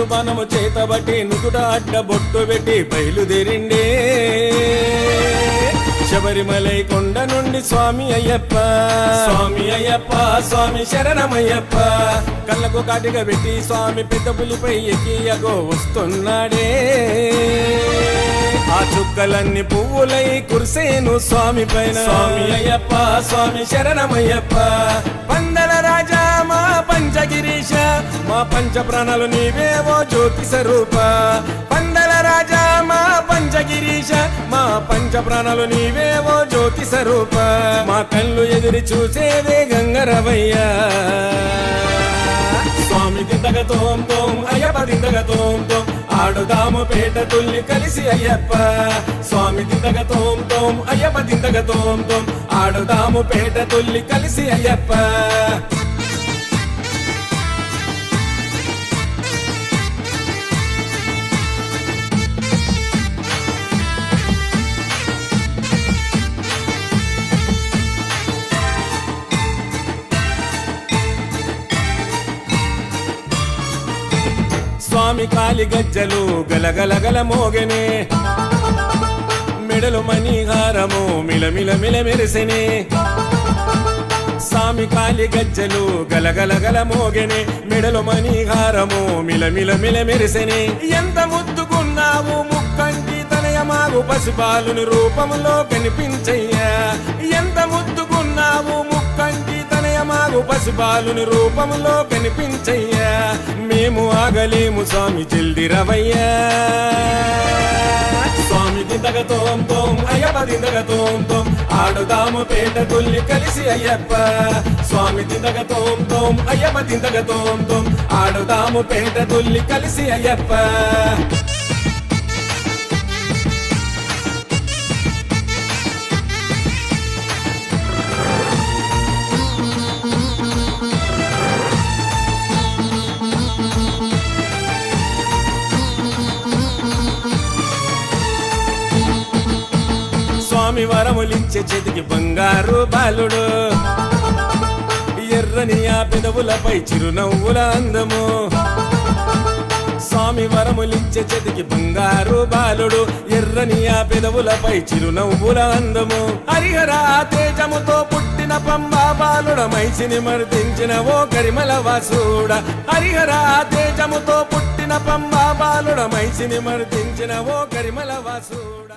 బాణము చేతబట్టి నుదుట అడ్డ బొట్టు పెట్టి బయలుదేరిండే శబరిమలై కొండ నుండి స్వామి అయ్యప్ప స్వామి అయ్యప్ప స్వామి శరణమయ్యప్ప కళ్ళకు కాటిగా పెట్టి స్వామి పెద్ద పులిపై ఎక్కి అగో వస్తున్నాడే ఆ చుక్కలన్నీ పువ్వులై కురిసేను స్వామి పైన స్వామి అయ్యప్ప స్వామి శరణమయ్యప్ప పందల రాజా మా పంచగిరీశ మా పంచ ప్రాణాలు నీవేవో జ్యోతి స్వరూప పందల రాజా మా పంచగిరీశ మా పంచ ప్రాణాలు నీవేవో జ్యోతి స్వరూప మా కళ్ళు ఎదిరి చూసేదే గంగరవయ్యా స్వామి దిందగ తోం తోం అయ్యప్ప దిందగ తోం తోం ఆడుదాము పేట తుల్లి కలిసి అయ్యప్ప స్వామి దిందగ తోం తోం అయ్యప్ప దిందగ తోం తోం ఆడుదాము పేట తుల్లి కలిసి అయ్యప్ప స్వామి కాలి గజ్జలు గలగలగల మోగెనే మెడలు మణిహారము మిలమిల మిల మెరిసెనే స్వామి కాలి గజ్జలు గలగలగల మోగెనే మెడలు మణిహారము మిలమిల మిల మెరిసెనే ఎంత ముద్దుకున్నావు ముక్కంటి తనయమాగు పసిపాలుని రూపములో కనిపించయ్యా ఎంత ముద్దుకున్నావు ముక్కంటి తనయమాగు పసిపాలుని రూపములో కనిపించయ్యా మేము ఆగలేము స్వామి జల్ది రవయ్యా స్వామి దిందగ తోం తోం అయ్యప్ప దిందగ తోం తోం ఆడుదాము పేట తుల్లి కలిసి అయ్యప్ప స్వామి దిందగ తోం తోం అయ్యప్ప దిందగ తోం తోం ఆడుదాము పేట తుల్లి కలిసి అయ్యప్ప స్వామి వరములిచ్చే చేతికి బంగారు బాలుడు ఎర్రని ఆ పెదవులపై చిరునవ్వుల అందము స్వామి వరములిచ్చే చేతికి బంగారు బాలుడు ఎర్రని ఆ పెదవులపై చిరునవ్వుల అందము హరిహర తేజముతో పుట్టిన పంబా బాలుడ మైసిని మర్దించిన ఓ కరిమల వాసుడ హరిహర తేజముతో పుట్టిన పంబా బాలుడ మైసిని మర్దించిన ఓ కరిమల వాసుడ